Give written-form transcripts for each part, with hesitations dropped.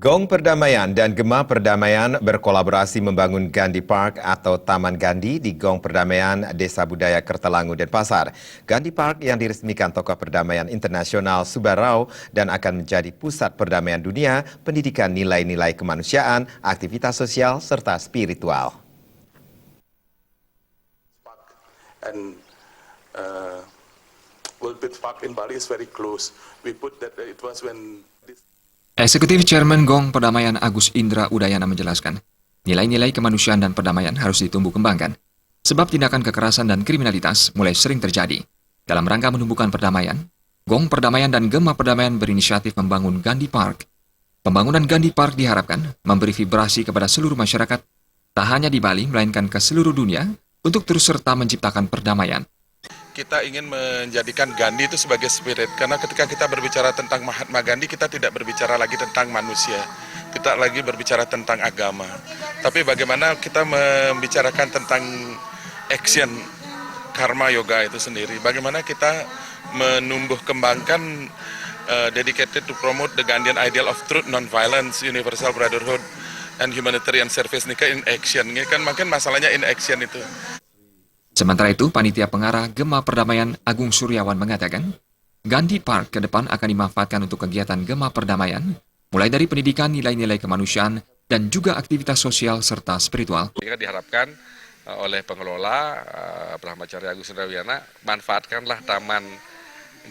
Gong Perdamaian dan Gema Perdamaian berkolaborasi membangun Gandhi Park atau Taman Gandhi di Gong Perdamaian, Desa Budaya Kertelangu, Denpasar. Gandhi Park yang diresmikan tokoh perdamaian internasional Subarao dan akan menjadi pusat perdamaian dunia, pendidikan nilai-nilai kemanusiaan, aktivitas sosial, serta spiritual. And World Peace Park in Bali is very close. We put that it was when this. Eksekutif Chairman Gong Perdamaian Agus Indra Udayana menjelaskan, nilai-nilai kemanusiaan dan perdamaian harus ditumbuh kembangkan, sebab tindakan kekerasan dan kriminalitas mulai sering terjadi. Dalam rangka menumbuhkan perdamaian, Gong Perdamaian dan Gema Perdamaian berinisiatif membangun Gandhi Park. Pembangunan Gandhi Park diharapkan memberi vibrasi kepada seluruh masyarakat, tak hanya di Bali, melainkan ke seluruh dunia, untuk terus serta menciptakan perdamaian. Kita ingin menjadikan Gandhi itu sebagai spirit, karena ketika kita berbicara tentang Mahatma Gandhi, kita tidak berbicara lagi tentang manusia, kita lagi berbicara tentang agama. Tapi bagaimana kita membicarakan tentang action karma yoga itu sendiri, bagaimana kita menumbuh kembangkan dedicated to promote the Gandhian ideal of truth, non-violence, universal brotherhood, and humanitarian service ini in action. Ini kan makin masalahnya in action itu. Sementara itu, Panitia Pengarah Gema Perdamaian Agung Suryawan mengatakan, Gandhi Park ke depan akan dimanfaatkan untuk kegiatan Gema Perdamaian, mulai dari pendidikan nilai-nilai kemanusiaan dan juga aktivitas sosial serta spiritual. Jika diharapkan oleh pengelola Brahmacharya Agus Indra Udayana, manfaatkanlah Taman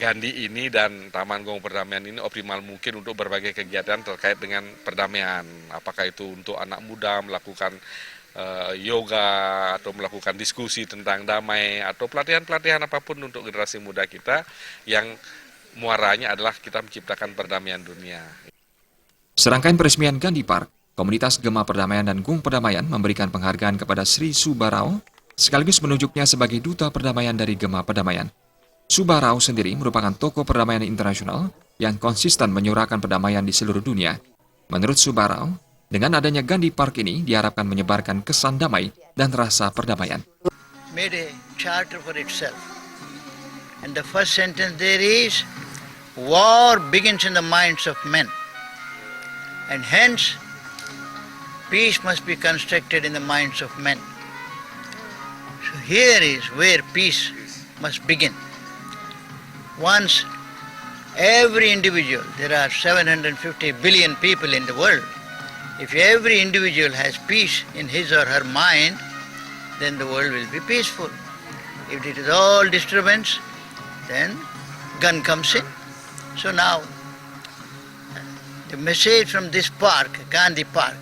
Gandhi ini dan Taman Gong Perdamaian ini optimal mungkin untuk berbagai kegiatan terkait dengan perdamaian. Apakah itu untuk anak muda melakukan yoga atau melakukan diskusi tentang damai atau pelatihan-pelatihan apapun untuk generasi muda kita yang muaranya adalah kita menciptakan perdamaian dunia. Serangkaian peresmian Gandhi Park, komunitas Gema Perdamaian dan Gong Perdamaian memberikan penghargaan kepada Sri Subarao sekaligus menunjuknya sebagai duta perdamaian dari Gema Perdamaian. Subarao sendiri merupakan tokoh perdamaian internasional yang konsisten menyuarakan perdamaian di seluruh dunia. Menurut Subarao, dengan adanya Gandhi Park ini diharapkan menyebarkan kesan damai dan rasa perdamaian. Made a charter for itself. And the first sentence there is, war begins in the minds of men. And hence, peace must be constructed in the minds of men. So here is where peace must begin. Once every individual, there are 750 billion people in the world. If every individual has peace in his or her mind, then the world will be peaceful. If it is all disturbance, then gun comes in. So now, the message from this park, Gandhi Park,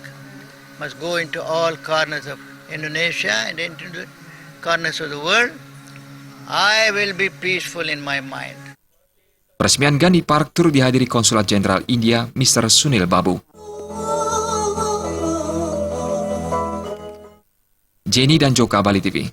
must go into all corners of Indonesia and into the corners of the world. I will be peaceful in my mind. Peresmian Gandhi Park turut dihadiri Konsulat Jenderal India, Mr. Sunil Babu. Jenny dan Joka, Bali TV.